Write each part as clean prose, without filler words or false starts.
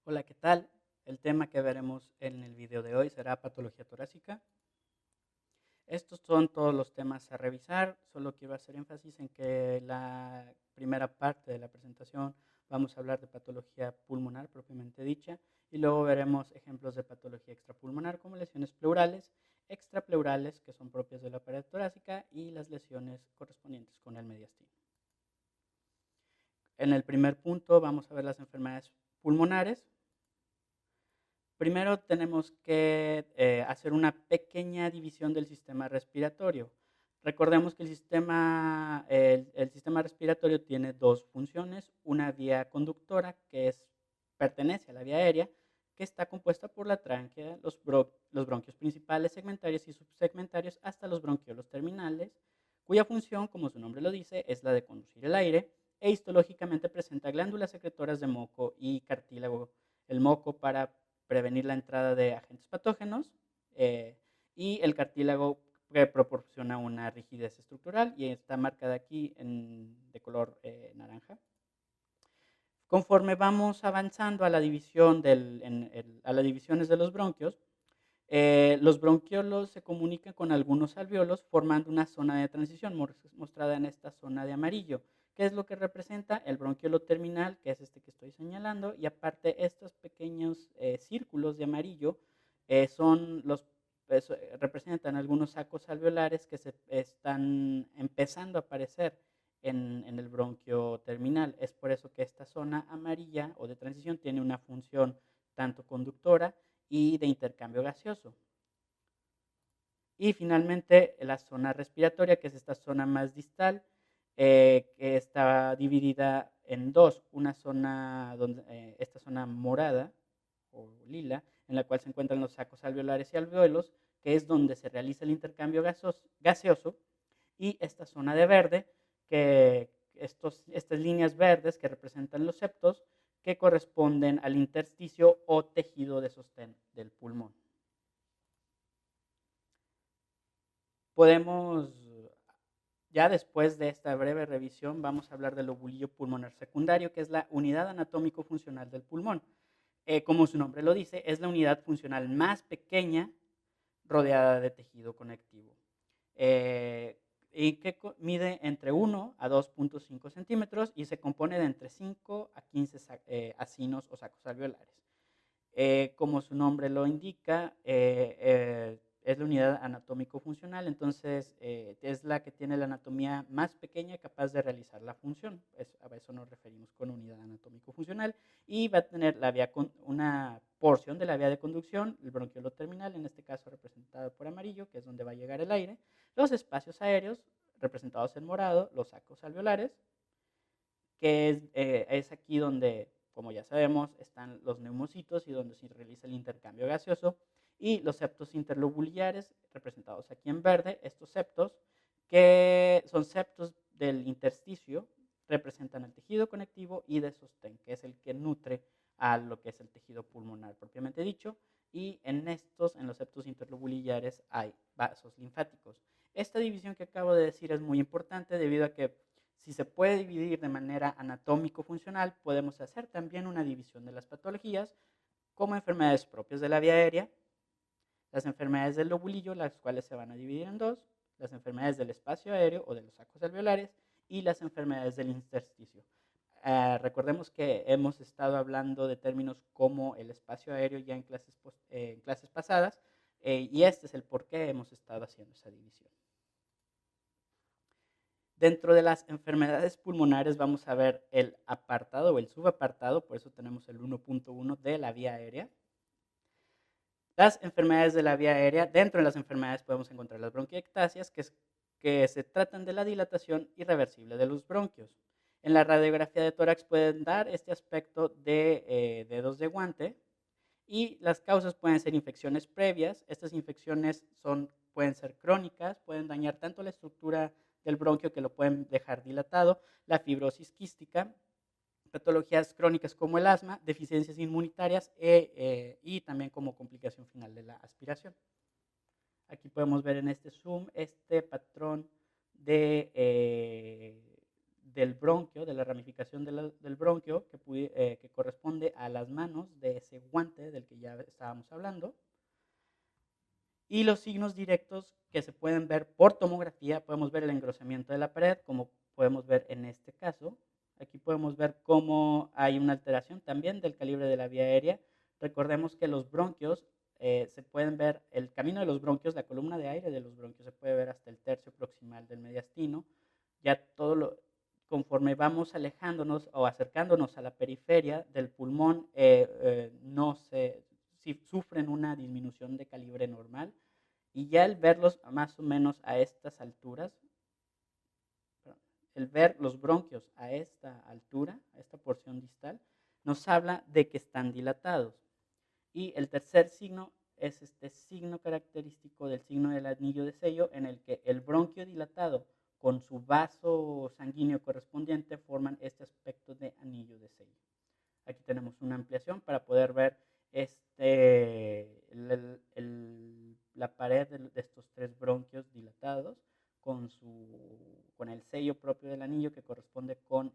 Hola, ¿qué tal? El tema que veremos en el video de hoy será patología torácica. Estos son todos los temas a revisar, solo quiero hacer énfasis en que la primera parte de la presentación vamos a hablar de patología pulmonar propiamente dicha y luego veremos ejemplos de patología extrapulmonar como lesiones pleurales, extrapleurales que son propias de la pared torácica y las lesiones correspondientes con el mediastino. En el primer punto vamos a ver las enfermedades pulmonares. Primero tenemos que hacer una pequeña división del sistema respiratorio. Recordemos que el sistema respiratorio tiene dos funciones, una vía conductora pertenece a la vía aérea, que está compuesta por la tráquea, los bronquios principales, segmentarios y subsegmentarios, hasta los bronquiolos terminales, cuya función, como su nombre lo dice, es la de conducir el aire, e histológicamente presenta glándulas secretoras de moco y cartílago. El moco para prevenir la entrada de agentes patógenos eh, y el cartílago que proporciona una rigidez estructural y está marcada aquí de color naranja. Conforme vamos avanzando a la división a las divisiones de los bronquiolos se comunican con algunos alvéolos formando una zona de transición mostrada en esta zona de amarillo. ¿Qué es lo que representa? El bronquiolo terminal, que es este que estoy señalando, y aparte estos pequeños círculos de amarillo representan algunos sacos alveolares que se están empezando a aparecer en el bronquio terminal. Es por eso que esta zona amarilla o de transición tiene una función tanto conductora y de intercambio gaseoso. Y finalmente la zona respiratoria, que es esta zona más distal, que está dividida en dos. Una zona, esta zona morada o lila, en la cual se encuentran los sacos alveolares y alvéolos, que es donde se realiza el intercambio gaseoso, y esta zona de verde, estas líneas verdes que representan los septos, que corresponden al intersticio o tejido de sostén del pulmón. Podemos, ya después de esta breve revisión, vamos a hablar del lobulillo pulmonar secundario, que es la unidad anatómico-funcional del pulmón. Como su nombre lo dice, es la unidad funcional más pequeña rodeada de tejido conectivo. Y que mide entre 1 a 2.5 centímetros y se compone de entre 5 a 15 acinos o sacos alveolares. Como su nombre lo indica, es la unidad anatómico-funcional, entonces es la que tiene la anatomía más pequeña capaz de realizar la función. A eso nos referimos con unidad anatómico-funcional. Y va a tener una porción de la vía de conducción, el bronquiolo terminal, en este caso representado por amarillo, que es donde va a llegar el aire, los espacios aéreos, representados en morado, los sacos alveolares, que es aquí donde, como ya sabemos, están los neumocitos y donde se realiza el intercambio gaseoso, y los septos interlobulares, representados aquí en verde. Estos septos, que son septos del intersticio, representan el tejido conectivo y de sostén, que es el que nutre a lo que es el tejido pulmonar propiamente dicho, y en los septos interlobulares hay vasos linfáticos. Esta división que acabo de decir es muy importante debido a que si se puede dividir de manera anatómico-funcional, podemos hacer también una división de las patologías como enfermedades propias de la vía aérea, las enfermedades del lobulillo, las cuales se van a dividir en dos, las enfermedades del espacio aéreo o de los sacos alveolares y las enfermedades del intersticio. Recordemos que hemos estado hablando de términos como el espacio aéreo ya en clases pasadas, y este es el por qué hemos estado haciendo esa división. Dentro de las enfermedades pulmonares vamos a ver el apartado o el subapartado, por eso tenemos el 1.1 de la vía aérea. Las enfermedades de la vía aérea, dentro de las enfermedades podemos encontrar las bronquiectasias, que se tratan de la dilatación irreversible de los bronquios. En la radiografía de tórax pueden dar este aspecto de dedos de guante, y las causas pueden ser infecciones previas. Estas infecciones pueden ser crónicas, pueden dañar tanto la estructura del bronquio que lo pueden dejar dilatado, la fibrosis quística, patologías crónicas como el asma, deficiencias inmunitarias y también como complicación final de la aspiración. Aquí podemos ver en este zoom este patrón del bronquio, de la ramificación del bronquio, que corresponde a las manos de ese guante del que ya estábamos hablando. Y los signos directos que se pueden ver por tomografía, podemos ver el engrosamiento de la pared, como podemos ver en este caso. Aquí podemos ver cómo hay una alteración también del calibre de la vía aérea. Recordemos que los bronquios, se pueden ver el camino de los bronquios, la columna de aire de los bronquios, se puede ver hasta el tercio proximal del mediastino. Ya conforme vamos alejándonos o acercándonos a la periferia del pulmón, no se, si sufren una disminución de calibre normal. Y ya el verlos más o menos a estas alturas, el ver los bronquios a esta altura, a esta porción distal, nos habla de que están dilatados. Y el tercer signo es este signo característico del signo del anillo de sello, en el que el bronquio dilatado con su vaso sanguíneo correspondiente forman este aspecto de anillo de sello. Aquí tenemos una ampliación para poder ver la pared de estos tres bronquios dilatados con el sello propio del anillo que corresponde con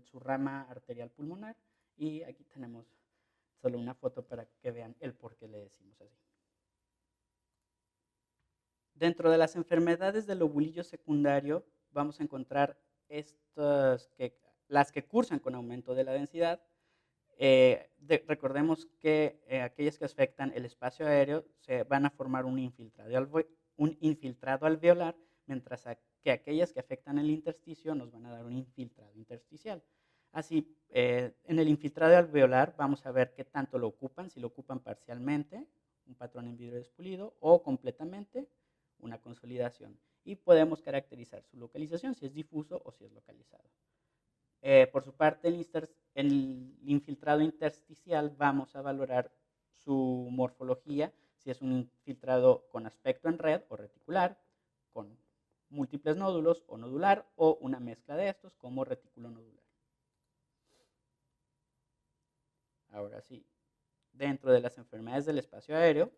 su rama arterial pulmonar. Y aquí tenemos solo una foto para que vean el por qué le decimos así. Dentro de las enfermedades del lobulillo secundario vamos a encontrar las que cursan con aumento de la densidad. Recordemos que aquellas que afectan el espacio aéreo se van a formar un infiltrado alveolar, mientras que aquellas que afectan el intersticio nos van a dar un infiltrado intersticial. Así, en el infiltrado alveolar vamos a ver qué tanto lo ocupan, si lo ocupan parcialmente, un patrón en vidrio despulido, o completamente, una consolidación. Y podemos caracterizar su localización, si es difuso o si es localizado. Por su parte, el infiltrado intersticial vamos a valorar su morfología, si es un infiltrado con aspecto en red o reticular, con múltiples nódulos o nodular, o una mezcla de estos como retículo nodular. Ahora sí, dentro de las enfermedades del espacio aéreo,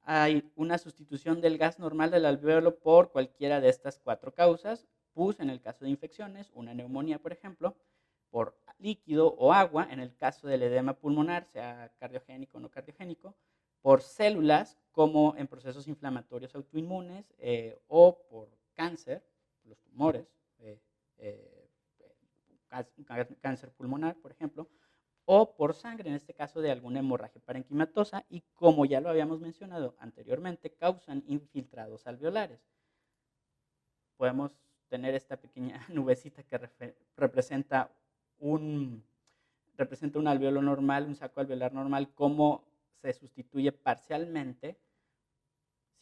hay una sustitución del gas normal del alvéolo por cualquiera de estas cuatro causas. Pus en el caso de infecciones, una neumonía por ejemplo, por líquido o agua en el caso del edema pulmonar, sea cardiogénico o no cardiogénico, por células como en procesos inflamatorios autoinmunes, o por cáncer, los tumores, cáncer pulmonar por ejemplo, o por sangre, en este caso de alguna hemorragia parenquimatosa, y como ya lo habíamos mencionado anteriormente, causan infiltrados alveolares. Podemos tener esta pequeña nubecita que representa un alveolo normal, un saco alveolar normal, cómo se sustituye parcialmente.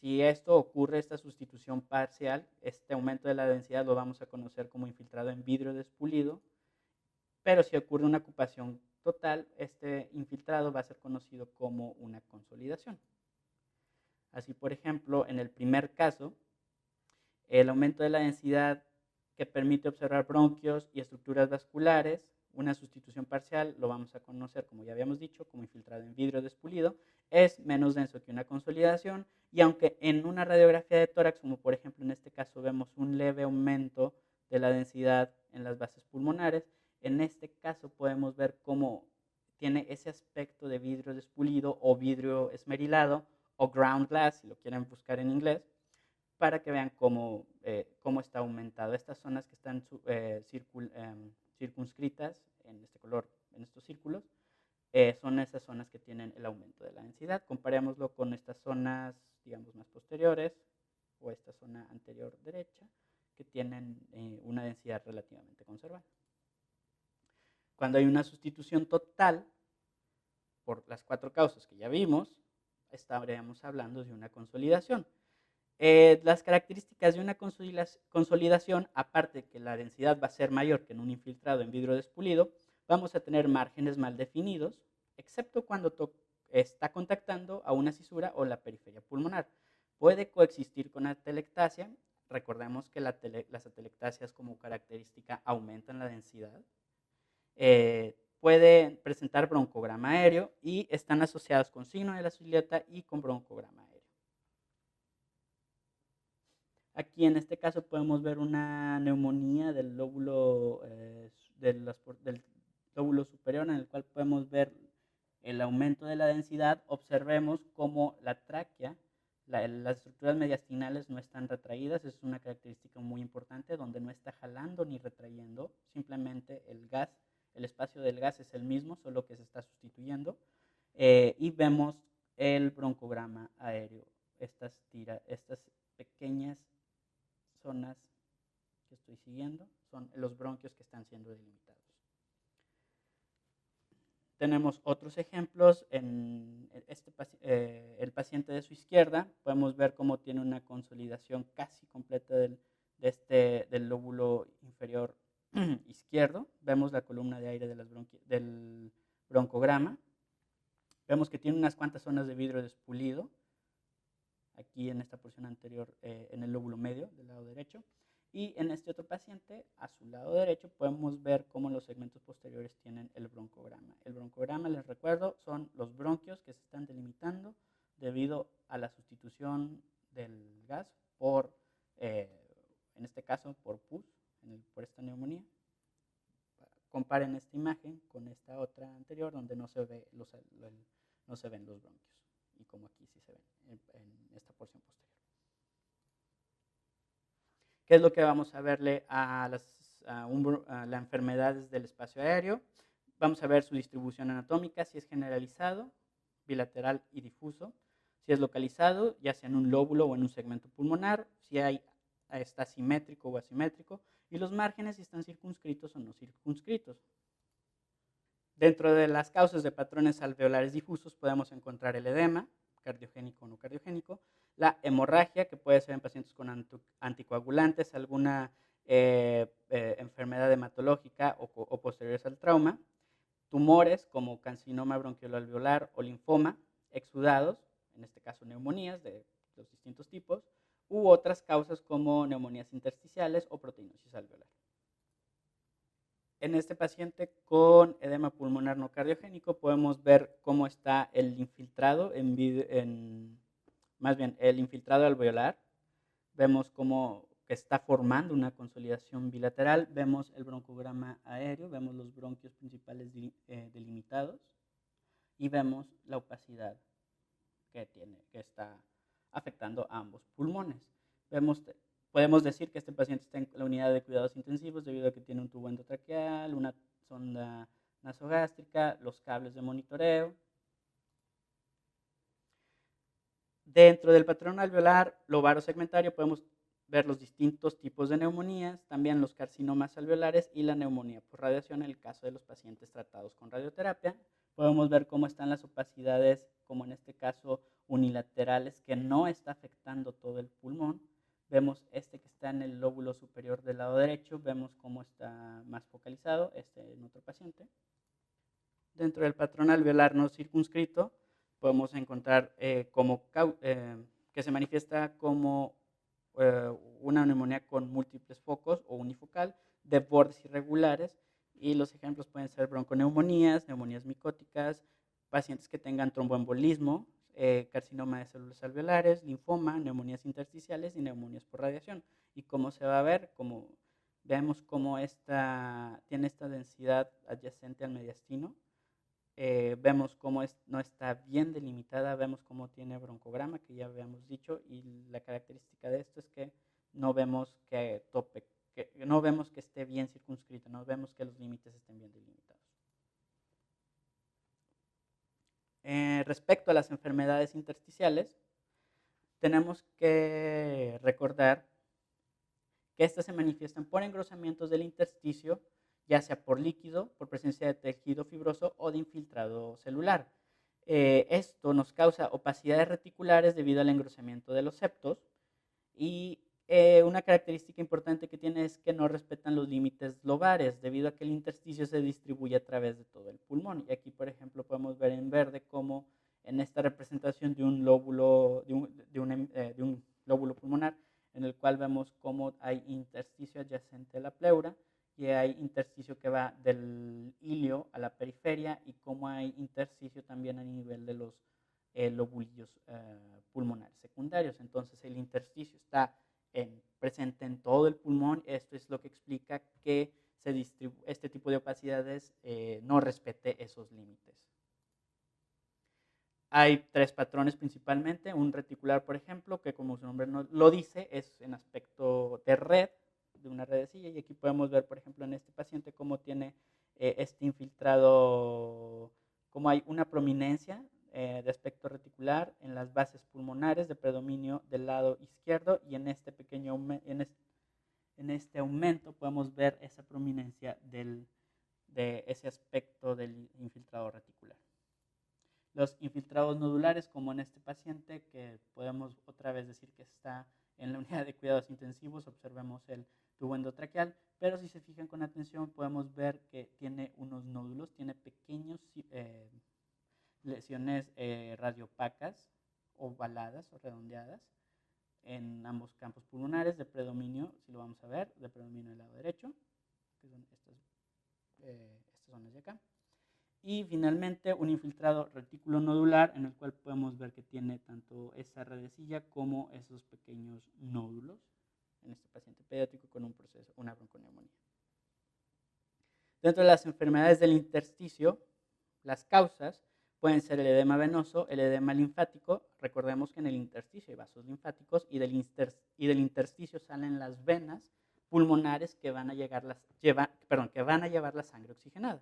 Si esto ocurre, esta sustitución parcial, este aumento de la densidad lo vamos a conocer como infiltrado en vidrio despulido, pero si ocurre una ocupación total, este infiltrado va a ser conocido como una consolidación. Así, por ejemplo, en el primer caso, el aumento de la densidad que permite observar bronquios y estructuras vasculares, una sustitución parcial, lo vamos a conocer, como ya habíamos dicho, como infiltrado en vidrio despulido, es menos denso que una consolidación, y aunque en una radiografía de tórax, como por ejemplo en este caso vemos un leve aumento de la densidad en las bases pulmonares, en este caso podemos ver cómo tiene ese aspecto de vidrio despulido o vidrio esmerilado o ground glass, si lo quieren buscar en inglés, para que vean cómo está aumentado. Estas zonas que están circunscritas en este color, en estos círculos, son esas zonas que tienen el aumento de la densidad. Comparémoslo con estas zonas, digamos, más posteriores, o esta zona anterior derecha, que tienen una densidad relativamente conservada. Cuando hay una sustitución total, por las cuatro causas que ya vimos, estaríamos hablando de una consolidación. Las características de una consolidación, aparte de que la densidad va a ser mayor que en un infiltrado en vidrio despulido, vamos a tener márgenes mal definidos, excepto cuando está contactando a una fisura o la periferia pulmonar. Puede coexistir con atelectasia. Recordemos que las atelectasias como característica aumentan la densidad. Pueden presentar broncograma aéreo y están asociados con signo de la silueta y con broncograma aéreo. Aquí en este caso podemos ver una neumonía del lóbulo, del lóbulo superior, en el cual podemos ver el aumento de la densidad. Observemos cómo la tráquea, las estructuras mediastinales no están retraídas. Es una característica muy importante, donde no está jalando ni retrayendo, simplemente el gas, el espacio del gas es el mismo, solo que se está sustituyendo. Y vemos el broncograma aéreo, estas pequeñas zonas que estoy siguiendo son los bronquios que están siendo delimitados. Tenemos otros ejemplos. En el paciente de su izquierda podemos ver cómo tiene una consolidación casi completa del lóbulo inferior izquierdo. Vemos la columna de aire del broncograma. Vemos que tiene unas cuantas zonas de vidrio despulido aquí en esta porción anterior, en el lóbulo medio del lado derecho. Y en este otro paciente, a su lado derecho, podemos ver cómo los segmentos posteriores tienen el broncograma. El broncograma, les recuerdo, son los bronquios que se están delimitando debido a la sustitución del gas por, en este caso, por pus, por esta neumonía. Comparen esta imagen con esta otra anterior, donde no se ven los bronquios, y como aquí sí se ven en esta porción posterior. ¿Qué es lo que vamos a verle a las enfermedades del espacio aéreo? Vamos a ver su distribución anatómica, si es generalizado, bilateral y difuso, si es localizado, ya sea en un lóbulo o en un segmento pulmonar, si está simétrico o asimétrico, y los márgenes si están circunscritos o no circunscritos. Dentro de las causas de patrones alveolares difusos podemos encontrar el edema, cardiogénico o no cardiogénico, la hemorragia, que puede ser en pacientes con anticoagulantes, alguna enfermedad hematológica o posteriores al trauma, tumores como carcinoma bronquiolo-alveolar o linfoma, exudados, en este caso neumonías de los distintos tipos, u otras causas como neumonías intersticiales o proteinosis alveolar. En este paciente con edema pulmonar no cardiogénico podemos ver cómo está el infiltrado, más bien el infiltrado alveolar. Vemos cómo que está formando una consolidación bilateral. Vemos el broncograma aéreo, vemos los bronquios principales delimitados y vemos la opacidad que está afectando a ambos pulmones. Podemos decir que este paciente está en la unidad de cuidados intensivos debido a que tiene un tubo endotraqueal, una sonda nasogástrica, los cables de monitoreo. Dentro del patrón alveolar lobarosegmentario podemos ver los distintos tipos de neumonías, también los carcinomas alveolares y la neumonía por radiación en el caso de los pacientes tratados con radioterapia. Podemos ver cómo están las opacidades, como en este caso unilaterales, que no está afectando todo el pulmón. Vemos que está en el lóbulo superior del lado derecho, vemos cómo está más focalizado, en otro paciente. Dentro del patrón alveolar no circunscrito, podemos encontrar que se manifiesta como una neumonía con múltiples focos o unifocal, de bordes irregulares, y los ejemplos pueden ser bronconeumonías, neumonías micóticas, pacientes que tengan tromboembolismo, carcinoma de células alveolares, linfoma, neumonías intersticiales y neumonías por radiación. Y como se va a ver, vemos cómo tiene esta densidad adyacente al mediastino. Vemos cómo no está bien delimitada, vemos cómo tiene broncograma, que ya habíamos dicho, y la característica de esto es que no vemos que no vemos que esté bien circunscrito, no vemos que los límites estén bien delimitados. Respecto a las enfermedades intersticiales, tenemos que recordar que estas se manifiestan por engrosamientos del intersticio, ya sea por líquido, por presencia de tejido fibroso o de infiltrado celular. Esto nos causa opacidades reticulares debido al engrosamiento de los septos, y una característica importante que tiene es que no respetan los límites lobares debido a que el intersticio se distribuye a través de todo el pulmón. Y aquí, por ejemplo, podemos ver en verde cómo en esta representación de un lóbulo pulmonar, en el cual vemos cómo hay intersticio adyacente a la pleura y hay intersticio que va del ilio a la periferia, y cómo hay intersticio también a nivel de los lobulillos pulmonares secundarios. Entonces el intersticio está en presente en todo el pulmón. Esto es lo que explica que este tipo de opacidades no respete esos límites. Hay tres patrones principalmente. Un reticular, por ejemplo, que como su nombre lo dice, es en aspecto de red, de una redecilla. Y aquí podemos ver, por ejemplo, en este paciente cómo tiene este infiltrado, cómo hay una prominencia de aspecto reticular en las bases pulmonares de predominio del lado izquierdo, y en este pequeño en este aumento podemos ver esa prominencia de ese aspecto del infiltrado reticular. Los infiltrados nodulares, como en este paciente, que podemos otra vez decir que está en la unidad de cuidados intensivos, observemos el tubo endotraqueal, pero si se fijan con atención podemos ver que tiene unos nódulos, tiene pequeños lesiones radiopacas, ovaladas o redondeadas, en ambos campos pulmonares de predominio, si lo vamos a ver, de predominio del lado derecho, que son estas zonas de acá. Y finalmente un infiltrado retículo nodular, en el cual podemos ver que tiene tanto esa redecilla como esos pequeños nódulos en este paciente pediátrico con una bronconeumonía. Dentro de las enfermedades del intersticio, las causas pueden ser el edema venoso, el edema linfático. Recordemos que en el intersticio hay vasos linfáticos, y del intersticio salen las venas pulmonares que van a llevar la sangre oxigenada.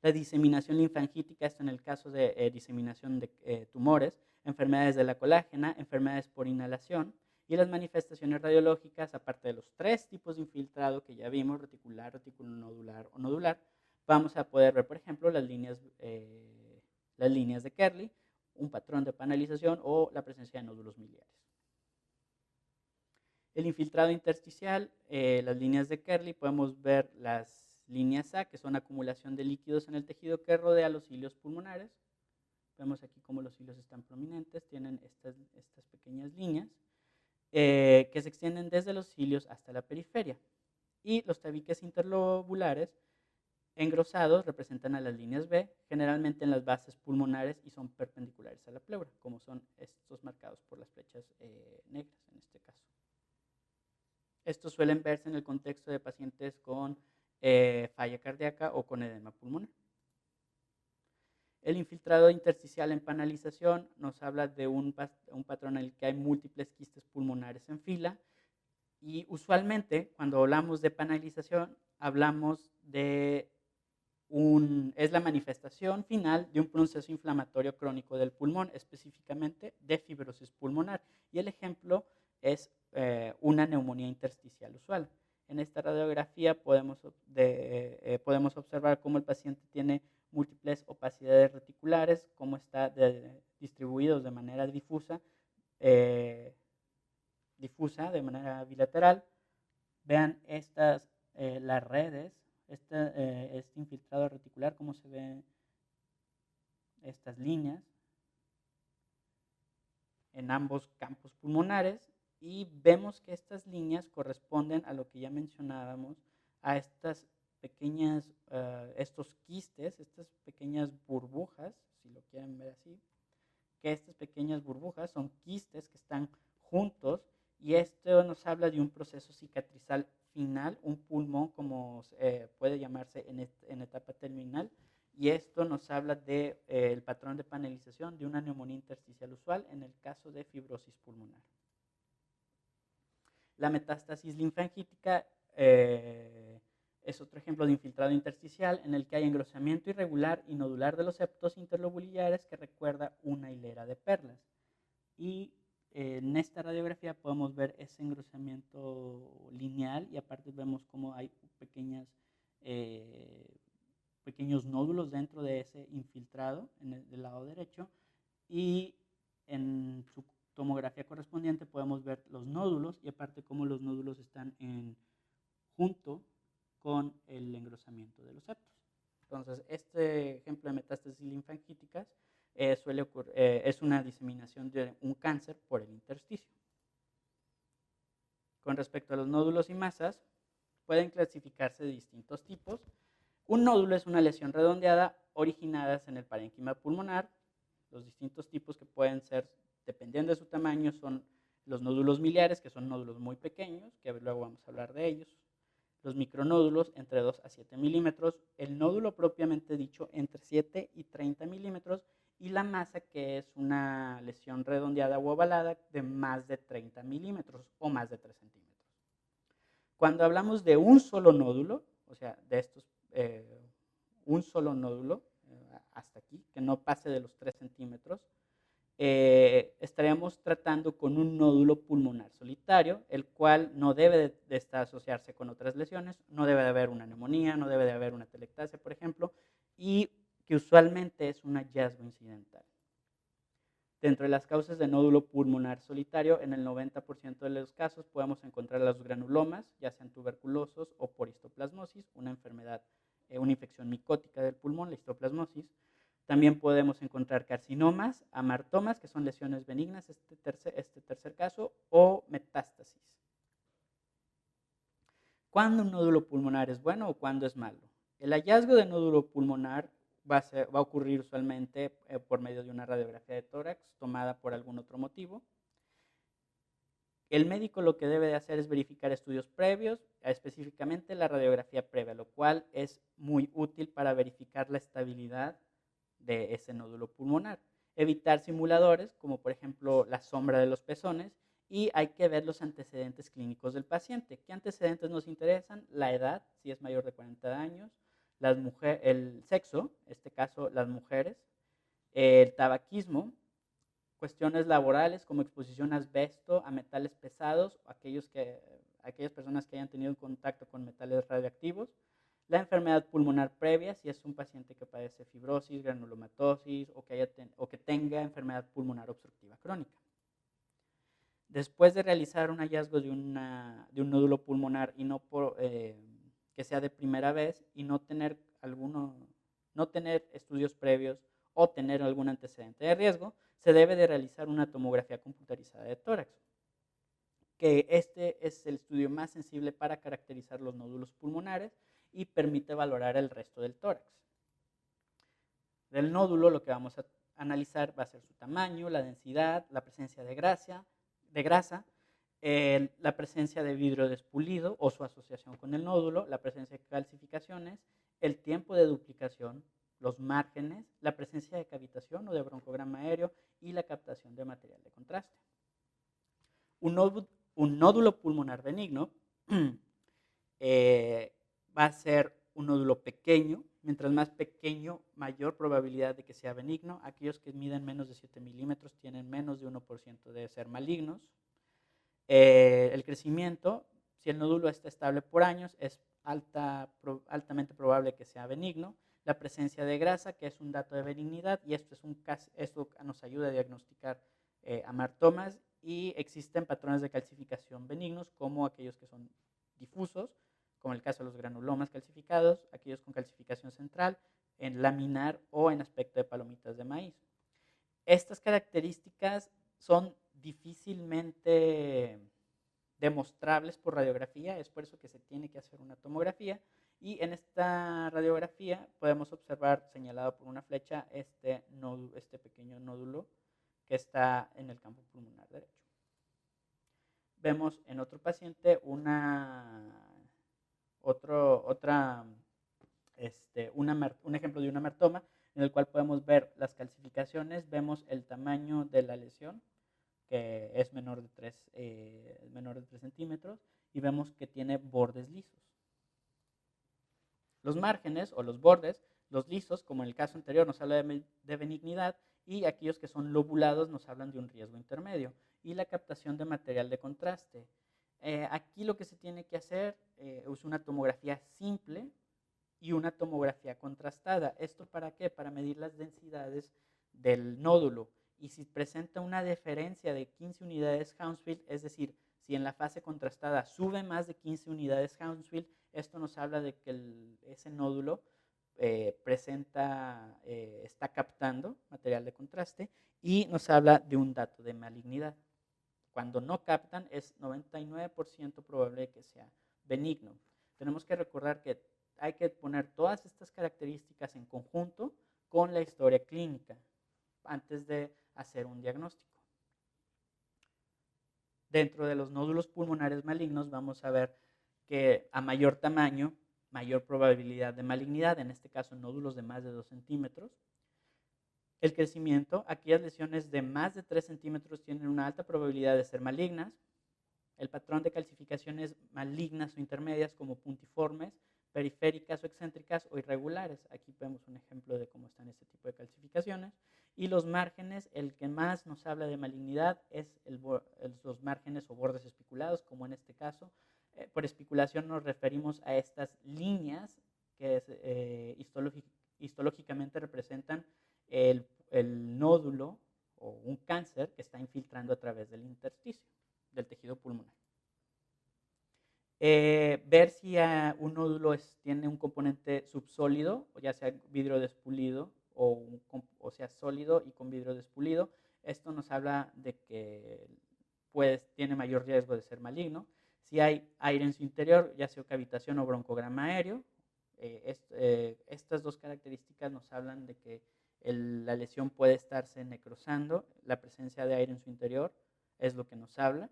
La diseminación linfangítica, esto en el caso de diseminación de tumores, enfermedades de la colágena, enfermedades por inhalación, y las manifestaciones radiológicas, aparte de los tres tipos de infiltrado que ya vimos, reticular, reticulonodular o nodular, vamos a poder ver, por ejemplo, las líneas de Kerley, un patrón de panelización o la presencia de nódulos miliares. El infiltrado intersticial, las líneas de Kerley, podemos ver las líneas A, que son acumulación de líquidos en el tejido que rodea los cilios pulmonares. Vemos aquí cómo los cilios están prominentes, tienen estas pequeñas líneas que se extienden desde los cilios hasta la periferia. Y los tabiques interlobulares engrosados representan a las líneas B, generalmente en las bases pulmonares, y son perpendiculares a la pleura, como son estos marcados por las flechas negras en este caso. Estos suelen verse en el contexto de pacientes con falla cardíaca o con edema pulmonar. El infiltrado intersticial en panalización nos habla de un patrón en el que hay múltiples quistes pulmonares en fila, y usualmente cuando hablamos de panalización hablamos de es la manifestación final de un proceso inflamatorio crónico del pulmón, específicamente de fibrosis pulmonar, y el ejemplo es una neumonía intersticial usual. En esta radiografía podemos observar cómo el paciente tiene múltiples opacidades reticulares, cómo está distribuidos de manera difusa de manera bilateral. Vean las redes, este infiltrado reticular, cómo se ven estas líneas en ambos campos pulmonares, y vemos que estas líneas corresponden a lo que ya mencionábamos, a estos quistes, estas pequeñas burbujas, si lo quieren ver así, que estas pequeñas burbujas son quistes que están juntos, y esto nos habla de un proceso cicatrizal final, un pulmón como puede llamarse en etapa terminal, y esto nos habla del patrón de panelización de una neumonía intersticial usual en el caso de fibrosis pulmonar. La metástasis linfangítica es otro ejemplo de infiltrado intersticial en el que hay engrosamiento irregular y nodular de los septos interlobulares que recuerda una hilera de perlas. Y en esta radiografía podemos ver ese engrosamiento lineal, y aparte vemos cómo hay pequeños nódulos dentro de ese infiltrado del lado derecho, y en su tomografía correspondiente podemos ver los nódulos, y aparte cómo los nódulos están junto con el engrosamiento de los septos. Entonces, este ejemplo de metástasis linfangíticas es una diseminación de un cáncer por el intersticio. Con respecto a los nódulos y masas, pueden clasificarse de distintos tipos. Un nódulo es una lesión redondeada originadas en el parénquima pulmonar. Los distintos tipos que pueden ser, dependiendo de su tamaño, son Los nódulos miliares, que son nódulos muy pequeños, que luego vamos a hablar de ellos. Los micronódulos entre 2 a 7 milímetros. El nódulo propiamente dicho entre 7 y 30 milímetros. Y la masa, que es una lesión redondeada o ovalada de más de 30 milímetros o más de 3 centímetros. Cuando hablamos de un solo nódulo, o sea, de estos, un solo nódulo, hasta aquí, que no pase de los 3 centímetros, estaríamos tratando con un nódulo pulmonar solitario, el cual no debe de estar asociarse con otras lesiones, no debe de haber una neumonía, no debe de haber una telectasia, por ejemplo, y que usualmente es un hallazgo incidental. Dentro de las causas de nódulo pulmonar solitario, en el 90% de los casos podemos encontrar los granulomas, ya sean tuberculosos o por histoplasmosis, una enfermedad, una infección micótica del pulmón, la histoplasmosis. También podemos encontrar carcinomas, amartomas, que son lesiones benignas, este tercer caso, o metástasis. ¿Cuándo un nódulo pulmonar es bueno o cuándo es malo? El hallazgo de nódulo pulmonar va a ocurrir usualmente por medio de una radiografía de tórax tomada por algún otro motivo. El médico lo que debe de hacer es verificar estudios previos, específicamente la radiografía previa, lo cual es muy útil para verificar la estabilidad de ese nódulo pulmonar. Evitar simuladores, como por ejemplo la sombra de los pezones, y hay que ver los antecedentes clínicos del paciente. ¿Qué antecedentes nos interesan? La edad, si es mayor de 40 años, el sexo, en este caso las mujeres, el tabaquismo, cuestiones laborales como exposición a asbesto, a metales pesados, aquellas personas que hayan tenido contacto con metales radioactivos, la enfermedad pulmonar previa, si es un paciente que padece fibrosis, granulomatosis o que tenga enfermedad pulmonar obstructiva crónica. Después de realizar un hallazgo de un nódulo pulmonar y que sea de primera vez y no tener estudios previos o tener algún antecedente de riesgo, se debe de realizar una tomografía computarizada de tórax, que este es el estudio más sensible para caracterizar los nódulos pulmonares y permite valorar el resto del tórax. Del nódulo lo que vamos a analizar va a ser su tamaño, la densidad, la presencia de grasa, la presencia de vidrio despulido o su asociación con el nódulo, la presencia de calcificaciones, el tiempo de duplicación, los márgenes, la presencia de cavitación o de broncograma aéreo y la captación de material de contraste. Un nódulo pulmonar benigno va a ser un nódulo pequeño. Mientras más pequeño, mayor probabilidad de que sea benigno. Aquellos que miden menos de 7 milímetros tienen menos de 1% de ser malignos. El crecimiento, si el nódulo está estable por años, es altamente probable que sea benigno. La presencia de grasa, que es un dato de benignidad, y esto nos ayuda a diagnosticar amartomas, y existen patrones de calcificación benignos, como aquellos que son difusos, como el caso de los granulomas calcificados, aquellos con calcificación central, en laminar o en aspecto de palomitas de maíz. Estas características son difícilmente demostrables por radiografía, es por eso que se tiene que hacer una tomografía, y en esta radiografía podemos observar, señalado por una flecha, este pequeño nódulo que está en el campo pulmonar derecho. Vemos en otro paciente un ejemplo de un amartoma, en el cual podemos ver las calcificaciones, vemos el tamaño de la lesión, que es menor de 3 centímetros, y vemos que tiene bordes lisos. Los márgenes o los bordes, los lisos, como en el caso anterior, nos habla de benignidad, y aquellos que son lobulados nos hablan de un riesgo intermedio. Y la captación de material de contraste. Aquí lo que se tiene que hacer es una tomografía simple y una tomografía contrastada. ¿Esto para qué? Para medir las densidades del nódulo. Y si presenta una diferencia de 15 unidades Hounsfield, es decir, si en la fase contrastada sube más de 15 unidades Hounsfield, esto nos habla de que ese nódulo está captando material de contraste, y nos habla de un dato de malignidad. Cuando no captan, es 99% probable que sea benigno. Tenemos que recordar que hay que poner todas estas características en conjunto con la historia clínica antes de hacer un diagnóstico. Dentro de los nódulos pulmonares malignos vamos a ver que a mayor tamaño, mayor probabilidad de malignidad, en este caso nódulos de más de 2 centímetros. El crecimiento, aquellas lesiones de más de 3 centímetros tienen una alta probabilidad de ser malignas. El patrón de calcificaciones malignas o intermedias como puntiformes, periféricas o excéntricas o irregulares. Aquí vemos un ejemplo de cómo están este tipo de calcificaciones. Y los márgenes, el que más nos habla de malignidad es los márgenes o bordes espiculados, como en este caso. Por espiculación nos referimos a estas líneas que histológicamente representan el nódulo o un cáncer que está infiltrando a través del intersticio del tejido pulmonar. Ver si un nódulo tiene un componente subsólido, o ya sea vidrio despulido o sea sólido y con vidrio despulido. Esto nos habla de que tiene mayor riesgo de ser maligno. Si hay aire en su interior, ya sea cavitación o broncograma aéreo, estas dos características nos hablan de que la lesión puede estarse necrosando. La presencia de aire en su interior es lo que nos habla.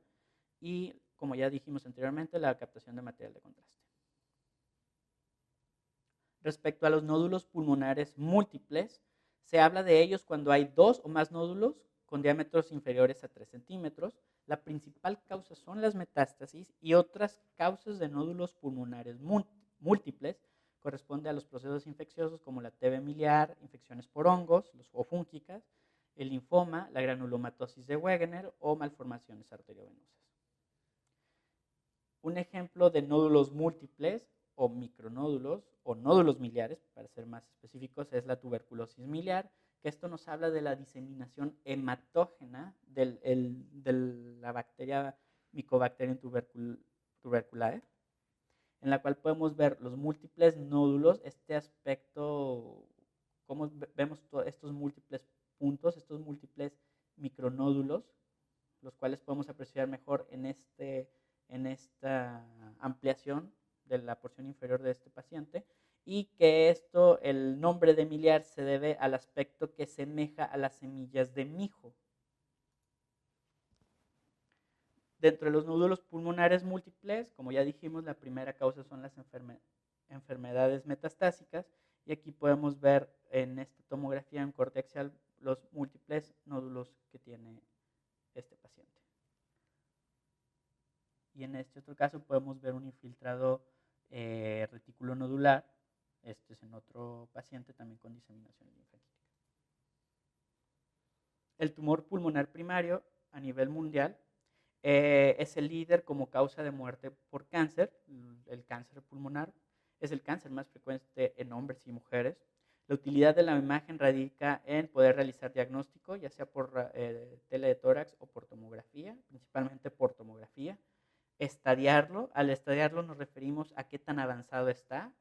Y, como ya dijimos anteriormente, la captación de material de contraste. Respecto a los nódulos pulmonares múltiples, se habla de ellos cuando hay 2 o más nódulos con diámetros inferiores a 3 centímetros. La principal causa son las metástasis, y otras causas de nódulos pulmonares múltiples corresponde a los procesos infecciosos como la TB miliar, infecciones por hongos o fúngicas, el linfoma, la granulomatosis de Wegener o malformaciones arteriovenosas. Un ejemplo de nódulos múltiples o micronódulos o nódulos miliares, para ser más específicos, es la tuberculosis miliar, que esto nos habla de la diseminación hematógena de la bacteria Mycobacterium tuberculae, en la cual podemos ver los múltiples nódulos, este aspecto, cómo vemos estos múltiples puntos, estos múltiples micronódulos, los cuales podemos apreciar mejor en esta ampliación de la porción inferior de este paciente, y que el nombre de miliar se debe al aspecto que semeja a las semillas de mijo. Dentro de los nódulos pulmonares múltiples, como ya dijimos, la primera causa son las enfermedades metastásicas, y aquí podemos ver en esta tomografía en corte axial los múltiples nódulos que tiene este paciente. Y en este otro caso podemos ver un infiltrado reticulonodular. Este es en otro paciente también con diseminación linfática. El tumor pulmonar primario a nivel mundial es el líder como causa de muerte por cáncer. El cáncer pulmonar es el cáncer más frecuente en hombres y mujeres. La utilidad de la imagen radica en poder realizar diagnóstico, ya sea por tele de tórax o por tomografía, principalmente por tomografía. Estadiarlo. Al estadiarlo nos referimos a qué tan avanzado está,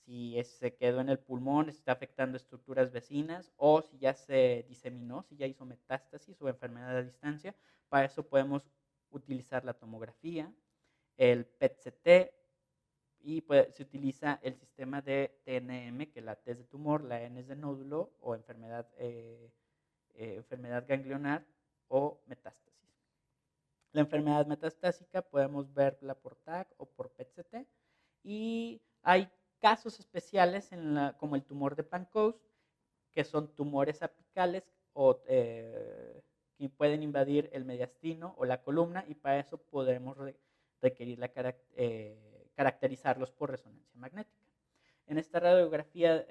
si se quedó en el pulmón, si está afectando estructuras vecinas, o si ya se diseminó, si ya hizo metástasis o enfermedad a distancia. Para eso podemos utilizar la tomografía, el PET-CT, y se utiliza el sistema de TNM, que la T es de tumor, la N es de nódulo o enfermedad ganglionar o metástasis. La enfermedad metastásica podemos verla por TAC o por PET-CT, y hay casos especiales como el tumor de Pancoast, que son tumores apicales que pueden invadir el mediastino o la columna, y para eso podemos requerir caracterizarlos por resonancia magnética. En esta radiografía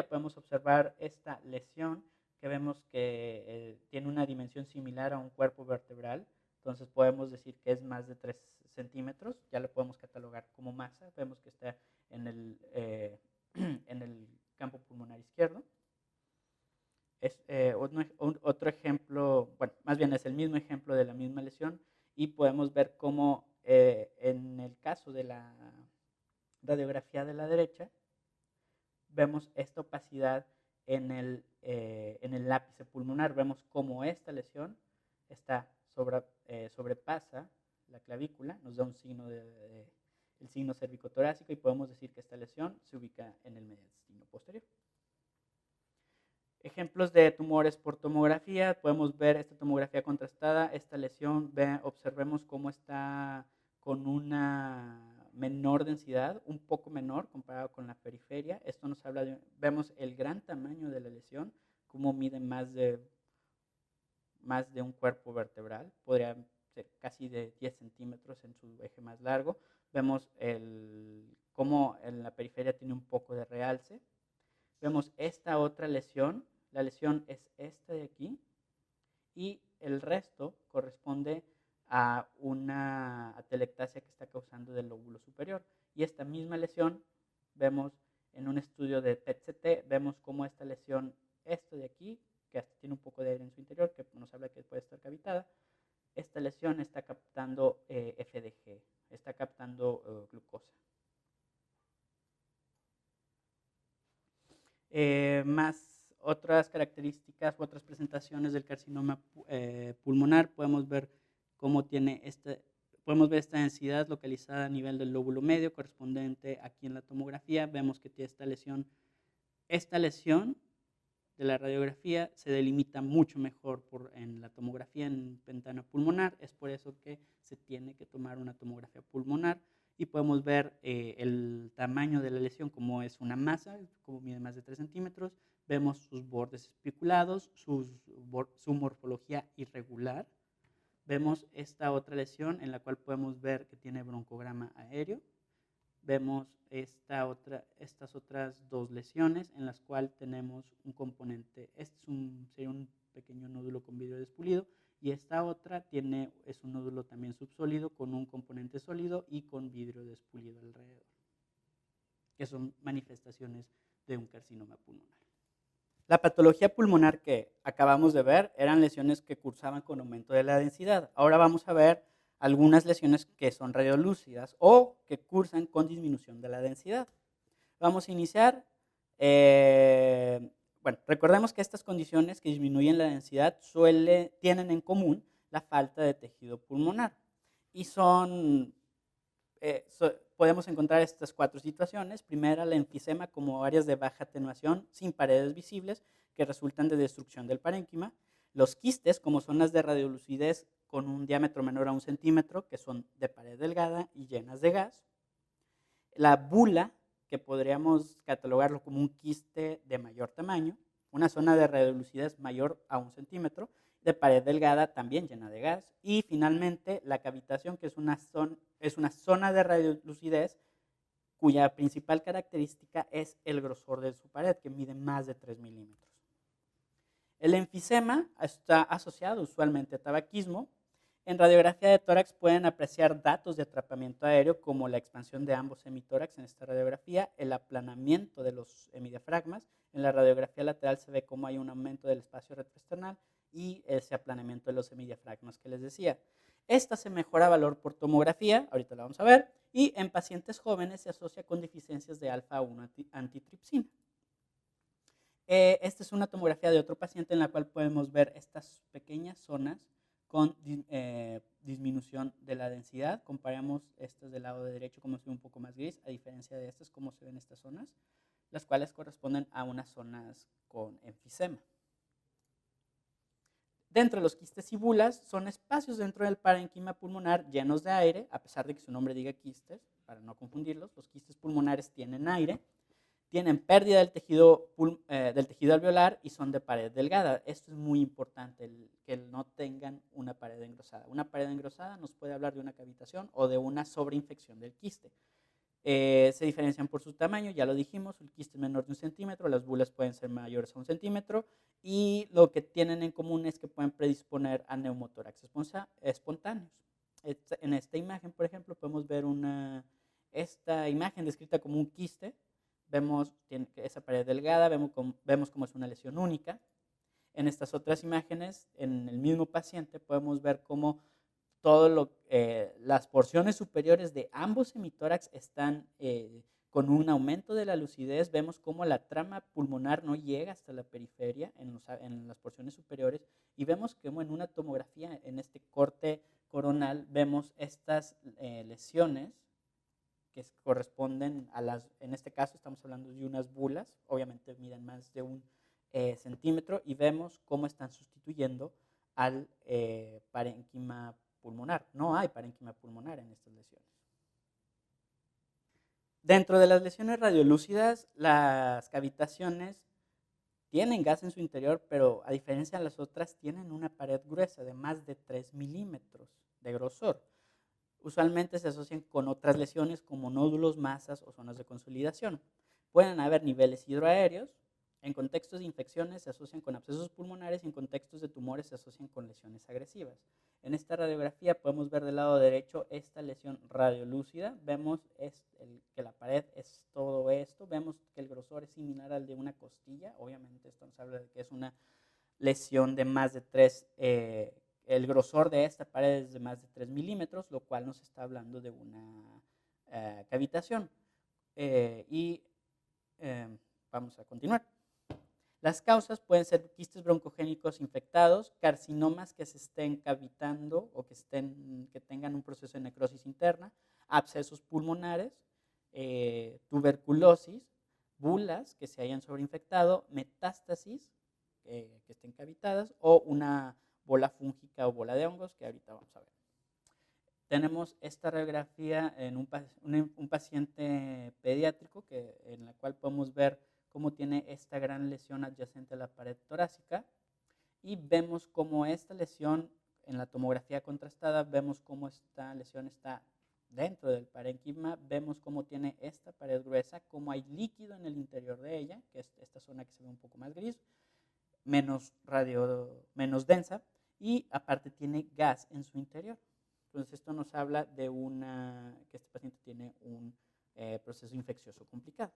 podemos observar esta lesión, que vemos que tiene una dimensión similar a un cuerpo vertebral. Entonces podemos decir que es más de 3 centímetros. Ya lo podemos catalogar como masa. Vemos que está en el campo pulmonar izquierdo. Es otro ejemplo, bueno, más bien es el mismo ejemplo de la misma lesión, y podemos ver cómo en el caso de la radiografía de la derecha, vemos esta opacidad en el ápice pulmonar. Vemos cómo esta lesión sobrepasa la clavícula, nos da un signo el signo cervicotorácico, y podemos decir que esta lesión se ubica en el mediastino posterior. Ejemplos de tumores por tomografía, podemos ver esta tomografía contrastada, esta lesión, observemos cómo está con una menor densidad, un poco menor comparado con la periferia. Esto nos habla vemos el gran tamaño de la lesión, cómo mide más de un cuerpo vertebral, podría ser casi de 10 centímetros en su eje más largo. Vemos cómo en la periferia tiene un poco de realce. Vemos esta otra lesión, la lesión es esta de aquí, y el resto corresponde a una atelectasia que está causando del lóbulo superior. Y esta misma lesión, vemos en un estudio de PET-CT, vemos cómo esta lesión, esto de aquí, que hasta tiene un poco de aire en su interior, que nos habla que puede estar cavitada, esta lesión está captando FDG, está captando glucosa. Más otras características u otras presentaciones del carcinoma pulmonar, podemos ver cómo tiene podemos ver esta densidad localizada a nivel del lóbulo medio, correspondiente aquí en la tomografía. Vemos que tiene esta lesión. Esta lesión de la radiografía se delimita mucho mejor en la tomografía en ventana pulmonar. Es por eso que se tiene que tomar una tomografía pulmonar. Y podemos ver el tamaño de la lesión, como es una masa, como mide más de 3 centímetros. Vemos sus bordes espiculados, su morfología irregular. Vemos esta otra lesión en la cual podemos ver que tiene broncograma aéreo. Vemos estas otras dos lesiones en las cuales tenemos un componente. Este sería un pequeño nódulo con vidrio despulido, y esta otra es un nódulo también subsólido con un componente sólido y con vidrio despulido alrededor, que son manifestaciones de un carcinoma pulmonar. La patología pulmonar que acabamos de ver eran lesiones que cursaban con aumento de la densidad. Ahora vamos a ver algunas lesiones que son radiolúcidas o que cursan con disminución de la densidad. Vamos a iniciar. Bueno, recordemos que estas condiciones que disminuyen la densidad tienen en común la falta de tejido pulmonar. Y podemos encontrar estas 4 situaciones. Primera, la enfisema como áreas de baja atenuación sin paredes visibles que resultan de destrucción del parénquima. Los quistes como zonas de radiolucidez con un diámetro menor a 1 centímetro, que son de pared delgada y llenas de gas. La bula, que podríamos catalogarlo como un quiste de mayor tamaño, una zona de radiolucidez mayor a 1 centímetro, de pared delgada también llena de gas. Y finalmente la cavitación, que es una zona de radiolucidez cuya principal característica es el grosor de su pared, que mide más de 3 milímetros. El enfisema está asociado usualmente a tabaquismo. En radiografía de tórax pueden apreciar datos de atrapamiento aéreo como la expansión de ambos hemitórax en esta radiografía, el aplanamiento de los hemidiafragmas. En la radiografía lateral se ve cómo hay un aumento del espacio retroesternal y ese aplanamiento de los hemidiafragmas que les decía. Esta se mejora a valor por tomografía, ahorita la vamos a ver, y en pacientes jóvenes se asocia con deficiencias de alfa-1 antitripsina. Esta es una tomografía de otro paciente en la cual podemos ver estas pequeñas zonas con disminución de la densidad. Comparamos estas del lado derecho como se ve un poco más gris, a diferencia de estas como se ven estas zonas, las cuales corresponden a unas zonas con enfisema. Dentro de los quistes y bulas son espacios dentro del parénquima pulmonar llenos de aire, a pesar de que su nombre diga quistes, para no confundirlos. Los quistes pulmonares tienen aire, tienen pérdida del tejido alveolar y son de pared delgada. Esto es muy importante, que no tengan una pared engrosada. Una pared engrosada nos puede hablar de una cavitación o de una sobreinfección del quiste. Se diferencian por su tamaño, ya lo dijimos, el quiste es menor de 1 centímetro, las bulas pueden ser mayores a 1 centímetro, y lo que tienen en común es que pueden predisponer a neumotórax espontáneos. En esta imagen, por ejemplo, podemos ver esta imagen descrita como un quiste. Vemos esa pared delgada, vemos cómo es una lesión única. En estas otras imágenes, en el mismo paciente, podemos ver cómo las porciones superiores de ambos hemitórax están con un aumento de la lucidez. Vemos cómo la trama pulmonar no llega hasta la periferia en las porciones superiores, y vemos cómo en una tomografía, en este corte coronal, vemos estas lesiones que corresponden en este caso estamos hablando de unas bulas, obviamente miden más de 1 centímetro y vemos cómo están sustituyendo al parénquima pulmonar. No hay parénquima pulmonar en estas lesiones. Dentro de las lesiones radiolúcidas, las cavitaciones tienen gas en su interior, pero a diferencia de las otras, tienen una pared gruesa de más de 3 milímetros de grosor. Usualmente se asocian con otras lesiones como nódulos, masas o zonas de consolidación. Pueden haber niveles hidroaéreos. En contextos de infecciones se asocian con abscesos pulmonares y en contextos de tumores se asocian con lesiones agresivas. En esta radiografía podemos ver del lado derecho esta lesión radiolúcida. Vemos que la pared es todo esto. Vemos que el grosor es similar al de una costilla. Obviamente esto nos habla de que es una lesión de más de 3, el grosor de esta pared es de más de 3 milímetros, lo cual nos está hablando de una cavitación. Vamos a continuar. Las causas pueden ser quistes broncogénicos infectados, carcinomas que se estén cavitando o que tengan un proceso de necrosis interna, abscesos pulmonares, tuberculosis, bulas que se hayan sobreinfectado, metástasis que estén cavitadas o una bola fúngica o bola de hongos que ahorita vamos a ver. Tenemos esta radiografía en un paciente pediátrico en la cual podemos ver cómo tiene esta gran lesión adyacente a la pared torácica y vemos cómo esta lesión en la tomografía contrastada, vemos cómo esta lesión está dentro del parénquima, vemos cómo tiene esta pared gruesa, cómo hay líquido en el interior de ella, que es esta zona que se ve un poco más gris, menos densa, y aparte tiene gas en su interior. Entonces esto nos habla de que este paciente tiene un proceso infeccioso complicado.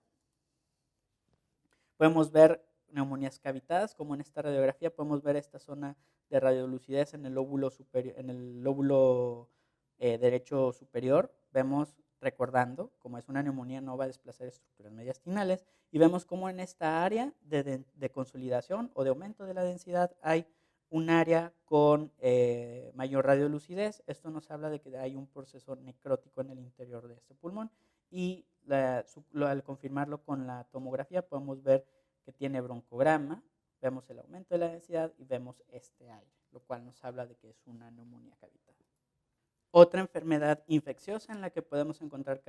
Podemos ver neumonías cavitadas, como en esta radiografía podemos ver esta zona de radiolucidez en el lóbulo superior, en el lóbulo derecho superior. Vemos, recordando, como es una neumonía, no va a desplazar estructuras mediastinales, y vemos como en esta área de consolidación o de aumento de la densidad hay un área con mayor radiolucidez. Esto nos habla de que hay un proceso necrótico en el interior de este pulmón y al confirmarlo con la tomografía podemos ver que tiene broncograma, vemos el aumento de la densidad y vemos este aire, lo cual nos habla de que es una neumonía cavitada. Otra enfermedad infecciosa en la que podemos encontrar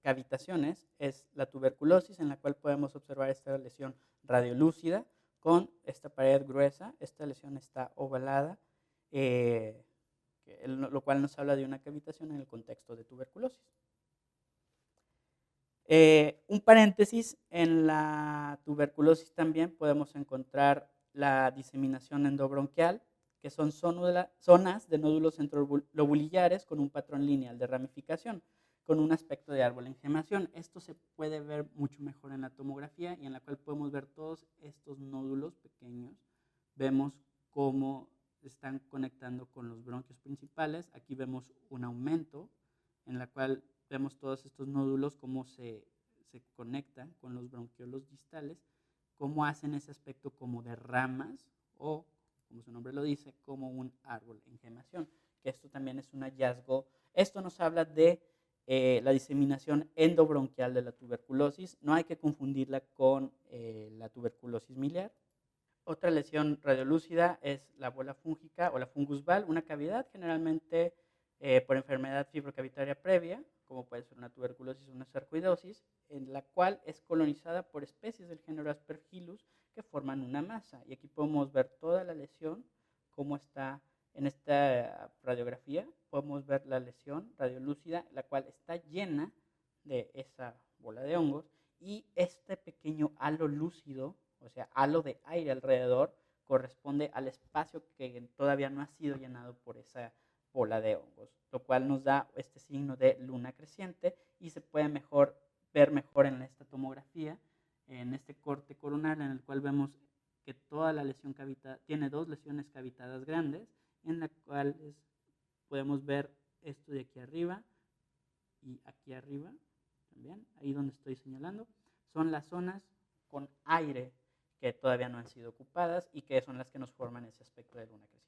cavitaciones es la tuberculosis, en la cual podemos observar esta lesión radiolúcida con esta pared gruesa. Esta lesión está ovalada, lo cual nos habla de una cavitación en el contexto de tuberculosis. Un paréntesis, en la tuberculosis también podemos encontrar la diseminación endobronquial, que son zonas de nódulos centrolobulillares con un patrón lineal de ramificación, con un aspecto de árbol en gemación. Esto se puede ver mucho mejor en la tomografía y en la cual podemos ver todos estos nódulos pequeños. Vemos cómo están conectando con los bronquios principales. Aquí vemos un aumento en la cual vemos todos estos nódulos, cómo se conectan con los bronquiolos distales, cómo hacen ese aspecto como de ramas o, como su nombre lo dice, como un árbol en gemación. Que esto también es un hallazgo. Esto nos habla de la diseminación endobronquial de la tuberculosis. No hay que confundirla con la tuberculosis miliar. Otra lesión radiolúcida es la bola fúngica o la fungus val, una cavidad generalmente por enfermedad fibrocavitaria previa, como puede ser una tuberculosis o una sarcoidosis, en la cual es colonizada por especies del género Aspergillus que forman una masa. Y aquí podemos ver toda la lesión, cómo está en esta radiografía. Podemos ver la lesión radiolúcida, la cual está llena de esa bola de hongos, y este pequeño halo lúcido, o sea, halo de aire alrededor, corresponde al espacio que todavía no ha sido llenado por esa bola de hongos, lo cual nos da este signo de luna creciente y se puede ver mejor en esta tomografía, en este corte coronal en el cual vemos que toda la lesión cavitada tiene dos lesiones cavitadas grandes, en la cual podemos ver esto de aquí arriba y aquí arriba también, ahí donde estoy señalando, son las zonas con aire que todavía no han sido ocupadas y que son las que nos forman ese aspecto de luna creciente.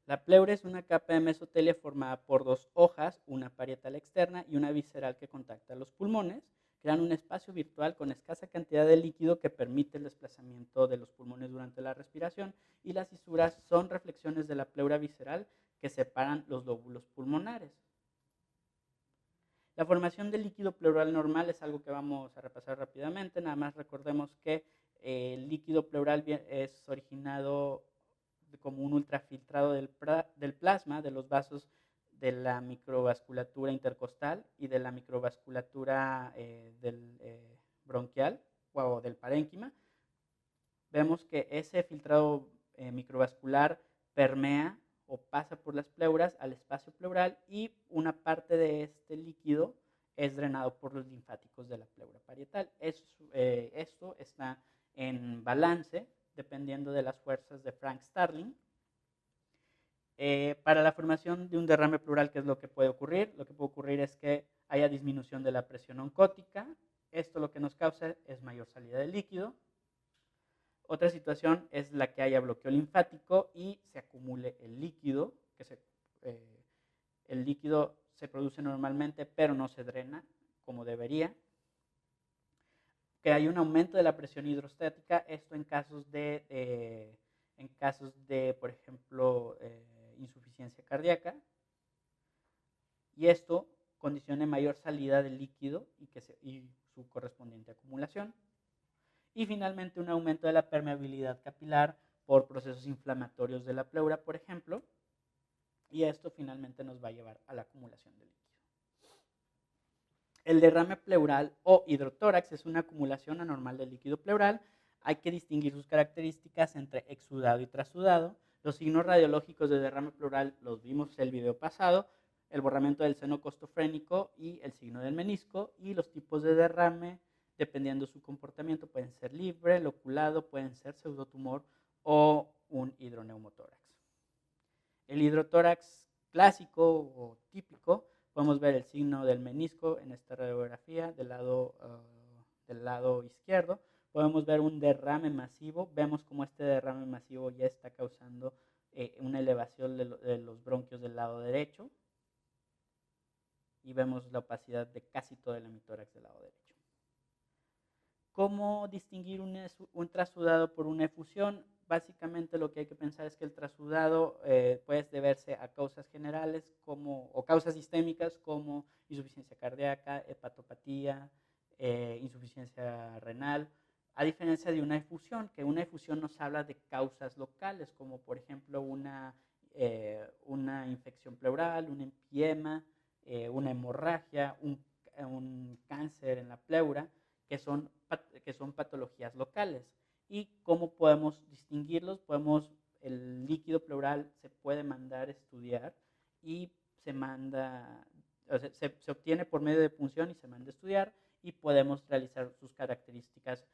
La pleura es una capa de mesotelia formada por dos hojas, una parietal externa y una visceral que contacta los pulmones, crean un espacio virtual con escasa cantidad de líquido que permite el desplazamiento de los pulmones durante la respiración, y las fisuras son reflexiones de la pleura visceral que separan los lóbulos pulmonares. La formación del líquido pleural normal es algo que vamos a repasar rápidamente. Nada más recordemos que el líquido pleural es originado como un ultrafiltrado del plasma, de los vasos de la microvasculatura intercostal y de la microvasculatura bronquial o del parénquima. Vemos que ese filtrado microvascular permea o pasa por las pleuras al espacio pleural, y una parte de este líquido es drenado por los linfáticos de la pleura parietal. Esto está en balance dependiendo de las fuerzas de Frank Starling. Para la formación de un derrame pleural, ¿qué es lo que puede ocurrir? Lo que puede ocurrir es que haya disminución de la presión oncótica. Esto lo que nos causa es mayor salida de líquido. Otra situación es la que haya bloqueo linfático y se acumule el líquido. El líquido se produce normalmente, pero no se drena como debería. Que hay un aumento de la presión hidrostática, esto en casos de, por ejemplo, insuficiencia cardíaca. Y esto condiciona mayor salida de líquido y su correspondiente acumulación. Y finalmente un aumento de la permeabilidad capilar por procesos inflamatorios de la pleura, por ejemplo, y esto finalmente nos va a llevar a la acumulación de líquido. El derrame pleural o hidrotórax es una acumulación anormal de líquido pleural. Hay que distinguir sus características entre exudado y trasudado. Los signos radiológicos de derrame pleural los vimos en el video pasado: el borramiento del seno costofrénico y el signo del menisco. Y los tipos de derrame, dependiendo de su comportamiento, pueden ser libre, loculado, pueden ser pseudotumor o un hidroneumotórax. El hidrotórax clásico o típico, podemos ver el signo del menisco en esta radiografía del lado izquierdo. Podemos ver un derrame masivo. Vemos como este derrame masivo ya está causando una elevación de los bronquios del lado derecho. Y vemos la opacidad de casi todo el hemitórax del lado derecho. ¿Cómo distinguir un trasudado por una efusión? Básicamente lo que hay que pensar es que el trasudado puede deberse a causas generales o causas sistémicas como insuficiencia cardíaca, hepatopatía, insuficiencia renal, a diferencia de una efusión, que una efusión nos habla de causas locales, como por ejemplo una infección pleural, un empiema, una hemorragia, un cáncer en la pleura, que son patologías locales. ¿Y cómo podemos distinguirlos? El líquido pleural se puede mandar a estudiar y se obtiene por medio de punción y se manda a estudiar, y podemos realizar sus características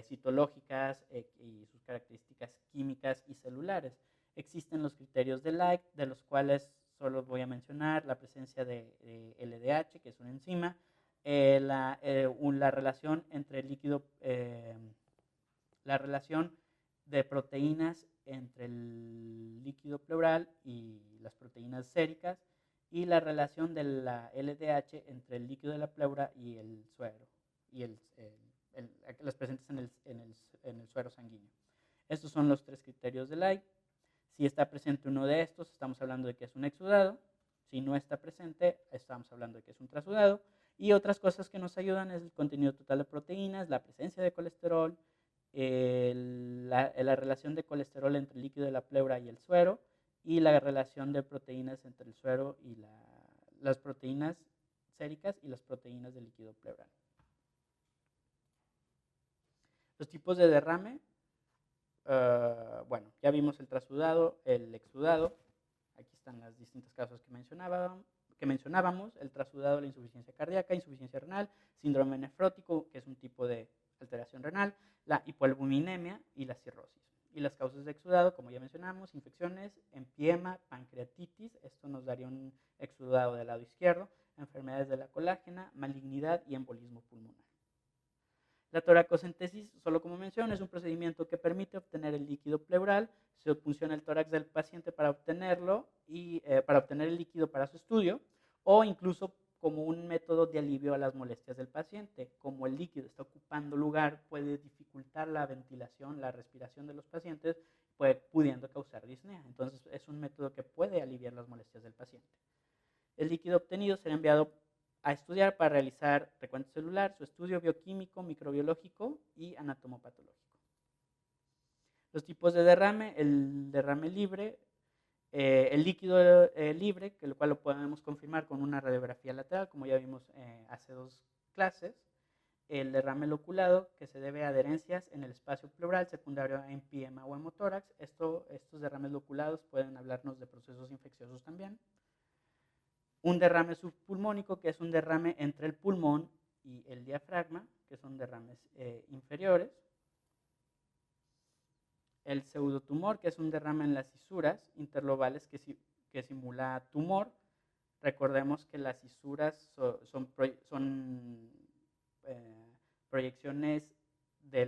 citológicas y sus características químicas y celulares. Existen los criterios de Light, de los cuales solo voy a mencionar la presencia de LDH, que es una enzima, la relación entre el líquido, la relación de proteínas entre el líquido pleural y las proteínas séricas, y la relación de la LDH entre el líquido de la pleura y el suero, y las presentes en el suero sanguíneo. Estos son los 3 criterios de Light. Si está presente uno de estos, estamos hablando de que es un exudado. Si no está presente, estamos hablando de que es un trasudado. Y otras cosas que nos ayudan es el contenido total de proteínas, la presencia de colesterol, la relación de colesterol entre el líquido de la pleura y el suero, y la relación de proteínas entre el suero y las proteínas séricas y las proteínas del líquido pleural. Los tipos de derrame, bueno, ya vimos el trasudado, el exudado. Aquí están las distintas causas que mencionábamos: el trasudado, la insuficiencia cardíaca, insuficiencia renal, síndrome nefrótico, que es un tipo de alteración renal, la hipoalbuminemia y la cirrosis. Y las causas de exudado, como ya mencionamos: infecciones, empiema, pancreatitis, esto nos daría un exudado del lado izquierdo, enfermedades de la colágena, malignidad y embolismo pulmonar. La toracocentesis, solo como mención, es un procedimiento que permite obtener el líquido pleural. Se punciona el tórax del paciente para obtenerlo y para obtener el líquido para su estudio, o incluso como un método de alivio a las molestias del paciente. Como el líquido está ocupando lugar, puede dificultar la ventilación, la respiración de los pacientes, pudiendo causar disnea. Entonces, es un método que puede aliviar las molestias del paciente. El líquido obtenido será enviado a estudiar para realizar recuento celular, su estudio bioquímico, microbiológico y anatomopatológico. Los tipos de derrame: el derrame libre, el líquido libre, que lo cual lo podemos confirmar con una radiografía lateral, como ya vimos hace 2 clases. El derrame loculado, que se debe a adherencias en el espacio pleural secundario a empiema o hemotórax. Estos derrames loculados pueden hablarnos de procesos infecciosos también. Un derrame subpulmónico, que es un derrame entre el pulmón y el diafragma, que son derrames inferiores. El pseudotumor, que es un derrame en las cisuras interlobales que simula tumor. Recordemos que las cisuras son proyecciones de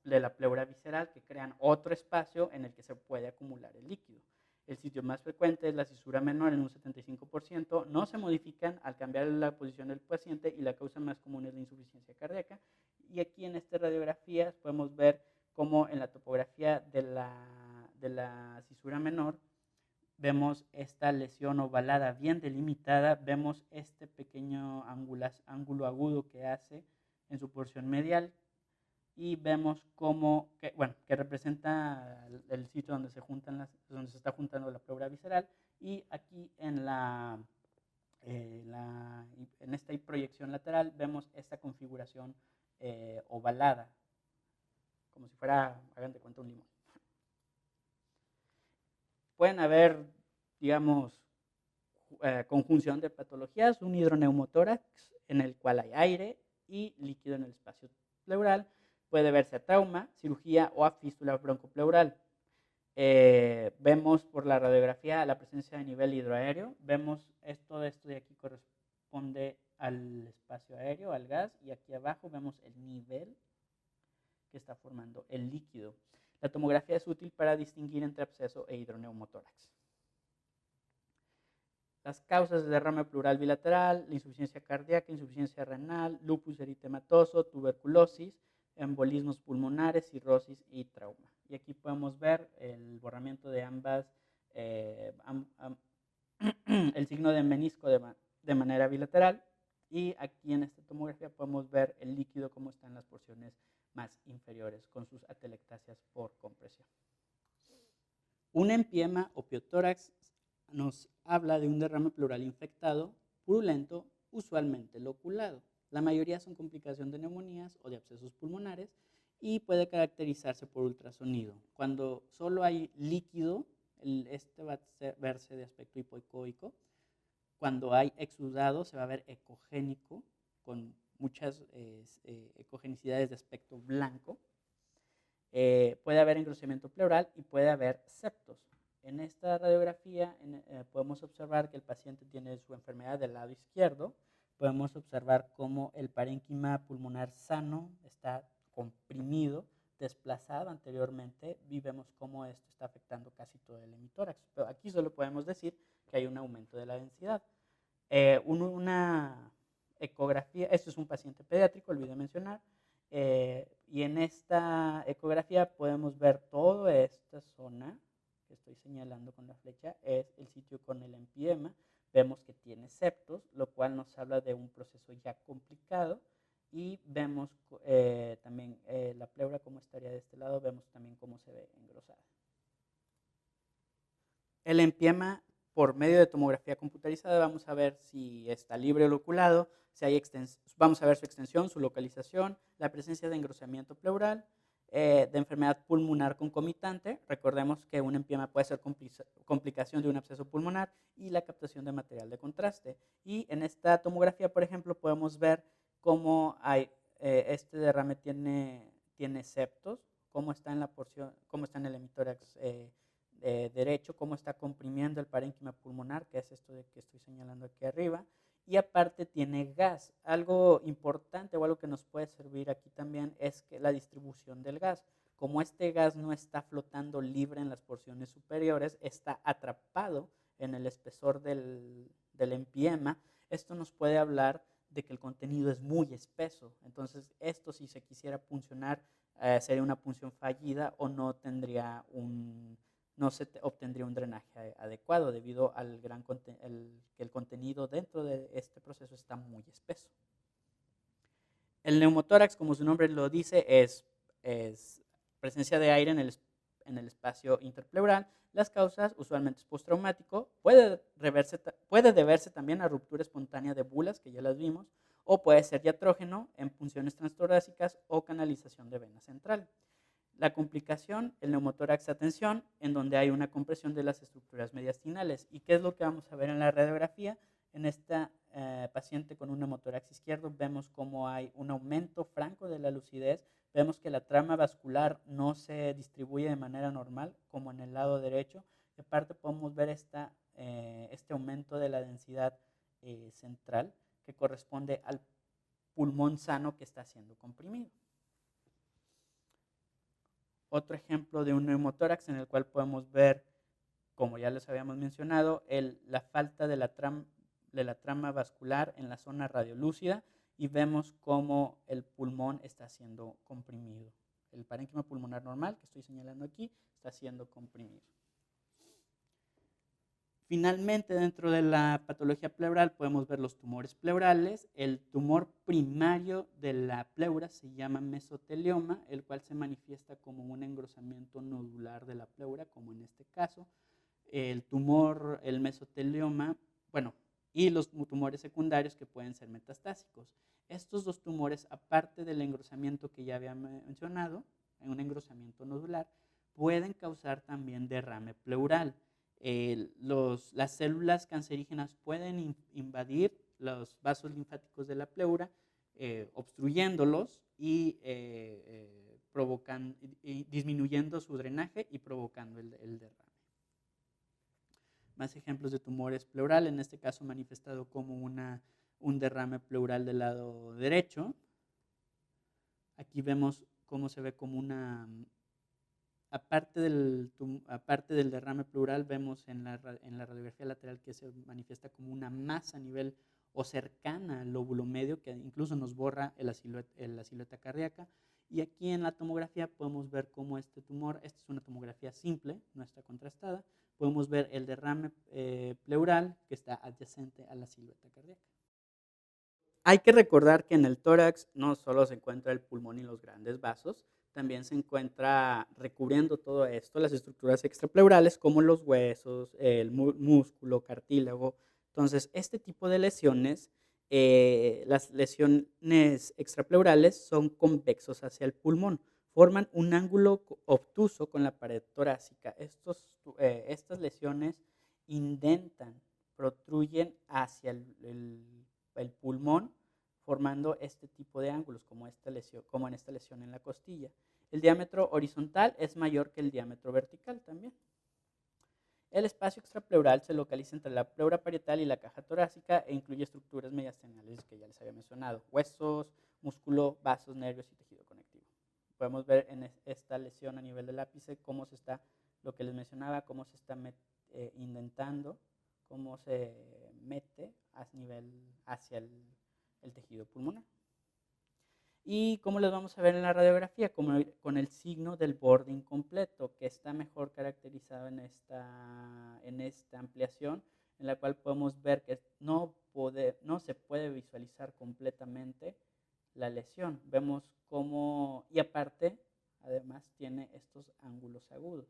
la pleura visceral que crean otro espacio en el que se puede acumular el líquido. El sitio más frecuente es la cisura menor en un 75%, no se modifican al cambiar la posición del paciente y la causa más común es la insuficiencia cardíaca. Y aquí en esta radiografía podemos ver cómo en la topografía de la cisura menor vemos esta lesión ovalada bien delimitada, vemos este pequeño ángulo agudo que hace en su porción medial y vemos que representa el sitio donde se está juntando la pleura visceral, y aquí en esta proyección lateral vemos esta configuración ovalada, como si fuera, hagan de cuenta, un limón. Pueden haber, digamos, conjunción de patologías, un hidroneumotórax en el cual hay aire y líquido en el espacio pleural. Puede verse a trauma, cirugía o a fístula broncopleural. Vemos por la radiografía la presencia de nivel hidroaéreo. Vemos esto de aquí corresponde al espacio aéreo, al gas, y aquí abajo vemos el nivel que está formando el líquido. La tomografía es útil para distinguir entre absceso e hidroneumotórax. Las causas de derrame pleural bilateral: la insuficiencia cardíaca, insuficiencia renal, lupus eritematoso, tuberculosis, embolismos pulmonares, cirrosis y trauma. Y aquí podemos ver el borramiento de ambas, el signo de menisco de manera bilateral, y aquí en esta tomografía podemos ver el líquido como está en las porciones más inferiores con sus atelectasias por compresión. Un empiema o piotórax nos habla de un derrame pleural infectado, purulento, usualmente loculado. La mayoría son complicación de neumonías o de abscesos pulmonares y puede caracterizarse por ultrasonido. Cuando solo hay líquido, este va a verse de aspecto hipoecoico. Cuando hay exudado, se va a ver ecogénico, con muchas ecogenicidades de aspecto blanco. Puede haber engrosamiento pleural y puede haber septos. En esta radiografía podemos observar que el paciente tiene su enfermedad del lado izquierdo. Podemos observar cómo el parénquima pulmonar sano está comprimido, desplazado anteriormente, y vemos cómo esto está afectando casi todo el hemitórax. Pero aquí solo podemos decir que hay un aumento de la densidad. Una ecografía, esto es un paciente pediátrico, olvidé mencionar, y en esta ecografía podemos ver toda esta zona que estoy señalando con la flecha, es el sitio con el empiema. Vemos que tiene septos, lo cual nos habla de un proceso ya complicado, y vemos también la pleura como estaría de este lado, vemos también cómo se ve engrosada. El empiema, por medio de tomografía computarizada, vamos a ver si está libre o loculado, si hay vamos a ver su extensión, su localización, la presencia de engrosamiento pleural, de enfermedad pulmonar concomitante. Recordemos que un empiema puede ser complicación de un absceso pulmonar, y la captación de material de contraste. Y en esta tomografía, por ejemplo, podemos ver cómo este derrame tiene septos, cómo está en la porción, cómo está en el hemitórax derecho, cómo está comprimiendo el parénquima pulmonar, que es esto de que estoy señalando aquí arriba, y aparte tiene gas. Algo importante o algo que nos puede servir aquí también es que la distribución del gas. Como este gas no está flotando libre en las porciones superiores, está atrapado en el espesor del empiema, Esto nos puede hablar de que el contenido es muy espeso. Entonces, esto si se quisiera puncionar, sería una punción fallida o no se obtendría un drenaje adecuado debido al que el contenido dentro de este proceso está muy espeso. El neumotórax, como su nombre lo dice, es presencia de aire en el espacio interpleural. Las causas usualmente es postraumático. Puede deberse también a ruptura espontánea de bulas, que ya las vimos, o puede ser diatrógeno en punciones transtorácicas o canalización de vena central. La complicación, el neumotórax a tensión, en donde hay una compresión de las estructuras mediastinales. ¿Y qué es lo que vamos a ver en la radiografía? En esta paciente con un neumotórax izquierdo vemos cómo hay un aumento franco de la lucidez. Vemos que la trama vascular no se distribuye de manera normal como en el lado derecho. Y aparte podemos ver este aumento de la densidad central que corresponde al pulmón sano que está siendo comprimido. Otro ejemplo de un neumotórax en el cual podemos ver, como ya les habíamos mencionado, la falta de la trama vascular en la zona radiolúcida y vemos cómo el pulmón está siendo comprimido. El parénquima pulmonar normal que estoy señalando aquí está siendo comprimido. Finalmente, dentro de la patología pleural podemos ver los tumores pleurales. El tumor primario de la pleura se llama mesotelioma, el cual se manifiesta como un engrosamiento nodular de la pleura, como en este caso. El mesotelioma, y los tumores secundarios que pueden ser metastásicos. Estos dos tumores, aparte del engrosamiento que ya había mencionado, un engrosamiento nodular, pueden causar también derrame pleural. Las células cancerígenas pueden invadir los vasos linfáticos de la pleura, obstruyéndolos y disminuyendo su drenaje y provocando el derrame. Más ejemplos de tumores pleural, en este caso manifestado como un derrame pleural del lado derecho. Aquí vemos cómo se ve como aparte del derrame pleural, vemos en la radiografía lateral que se manifiesta como una masa a nivel o cercana al lóbulo medio, que incluso nos borra la silueta cardíaca. Y aquí en la tomografía podemos ver cómo este tumor, esta es una tomografía simple, no está contrastada, podemos ver el derrame pleural que está adyacente a la silueta cardíaca. Hay que recordar que en el tórax no solo se encuentra el pulmón y los grandes vasos, también se encuentra recubriendo todo esto las estructuras extrapleurales como los huesos, el músculo, cartílago. Entonces, este tipo de lesiones, las lesiones extrapleurales son convexos hacia el pulmón, forman un ángulo obtuso con la pared torácica. Estas lesiones indentan, protruyen hacia el pulmón, formando este tipo de ángulos, como en esta lesión en la costilla. El diámetro horizontal es mayor que el diámetro vertical también. El espacio extrapleural se localiza entre la pleura parietal y la caja torácica e incluye estructuras mediastinales que ya les había mencionado: huesos, músculo, vasos, nervios y tejido conectivo. Podemos ver en esta lesión a nivel del ápice cómo se está, lo que les mencionaba, cómo se está indentando, cómo se mete hacia el tejido pulmonar. Y como les vamos a ver en la radiografía, con el signo del borde incompleto, que está mejor caracterizado en esta ampliación, en la cual podemos ver que no se puede visualizar completamente la lesión. Vemos cómo, y aparte, además tiene estos ángulos agudos.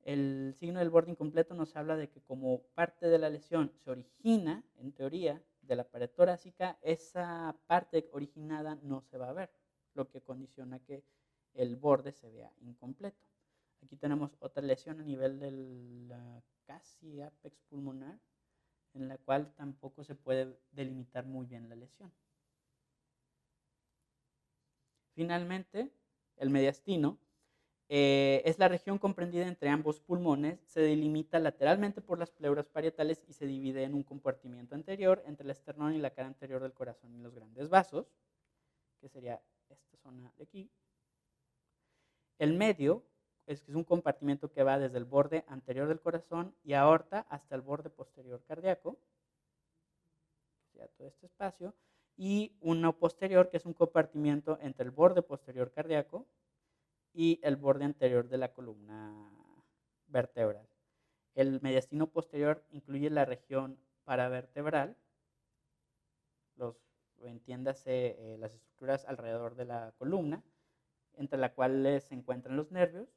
El signo del borde incompleto nos habla de que como parte de la lesión se origina, en teoría, de la pared torácica, esa parte originada no se va a ver, lo que condiciona que el borde se vea incompleto. Aquí tenemos otra lesión a nivel del casi ápex pulmonar, en la cual tampoco se puede delimitar muy bien la lesión. Finalmente, el mediastino es la región comprendida entre ambos pulmones, se delimita lateralmente por las pleuras parietales y se divide en un compartimiento anterior entre el esternón y la cara anterior del corazón y los grandes vasos, que sería esta zona de aquí. El medio es un compartimento que va desde el borde anterior del corazón y aorta hasta el borde posterior cardíaco, que sería todo este espacio, y uno posterior, que es un compartimiento entre el borde posterior cardíaco y el borde anterior de la columna vertebral. El mediastino posterior incluye la región paravertebral, los, entiéndase, las estructuras alrededor de la columna, entre la cual se encuentran los nervios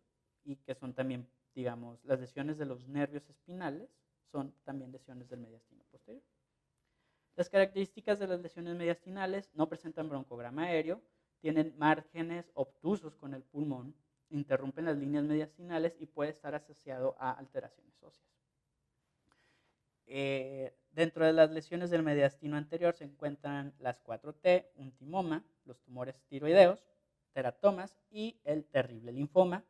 y que son también, digamos, las lesiones de los nervios espinales son también lesiones del mediastino posterior. Las características de las lesiones mediastinales: no presentan broncograma aéreo, tienen márgenes obtusos con el pulmón, interrumpen las líneas mediastinales y puede estar asociado a alteraciones óseas. Dentro de las lesiones del mediastino anterior se encuentran las 4T, un timoma, los tumores tiroideos, teratomas y el terrible linfoma.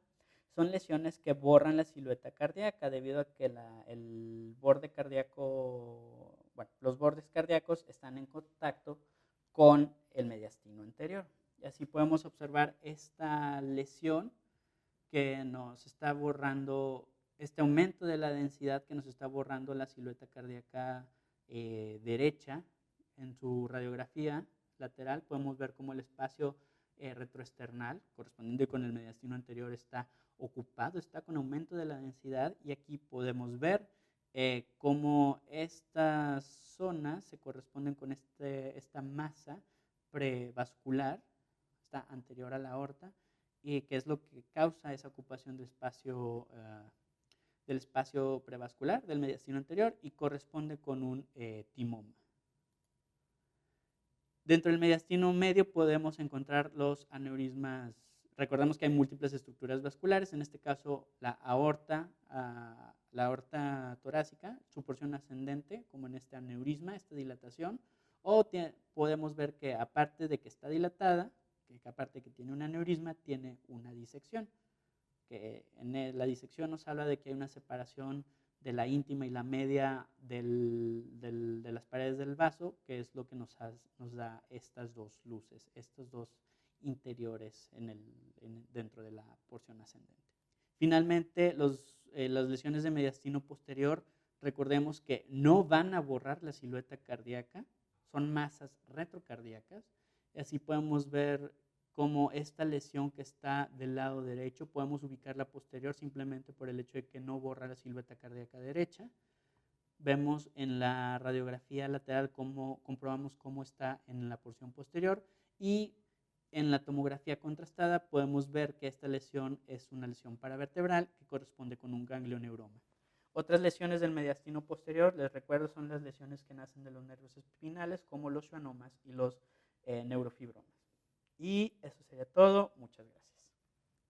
Son lesiones que borran la silueta cardíaca debido a que el borde cardíaco, bueno, los bordes cardíacos están en contacto con el mediastino anterior. Y así podemos observar esta lesión que nos está borrando, este aumento de la densidad que nos está borrando la silueta cardíaca derecha. En su radiografía lateral podemos ver cómo el espacio retroesternal, correspondiente con el mediastino anterior, está ocupado, está con aumento de la densidad, y aquí podemos ver cómo estas zonas se corresponden con esta masa prevascular, está anterior a la aorta, y que es lo que causa esa ocupación del espacio prevascular del mediastino anterior, y corresponde con un timoma. Dentro del mediastino medio podemos encontrar los aneurismas. Recordemos que hay múltiples estructuras vasculares, en este caso la aorta torácica, su porción ascendente, como en este aneurisma, esta dilatación, o podemos ver que aparte de que está dilatada, que aparte de que tiene un aneurisma, tiene una disección, que en la disección nos habla de que hay una separación de la íntima y la media de las paredes del vaso, que es lo que nos da estas dos luces, estos dos interiores dentro de la porción ascendente. Finalmente, las lesiones de mediastino posterior, recordemos que no van a borrar la silueta cardíaca, son masas retrocardíacas, y así podemos ver como esta lesión que está del lado derecho, podemos ubicarla posterior simplemente por el hecho de que no borra la silueta cardíaca derecha. Vemos en la radiografía lateral cómo comprobamos cómo está en la porción posterior, y en la tomografía contrastada podemos ver que esta lesión es una lesión paravertebral que corresponde con un ganglioneuroma. Otras lesiones del mediastino posterior, les recuerdo, son las lesiones que nacen de los nervios espinales, como los schwannomas y los neurofibromas. Y eso sería todo. Muchas gracias.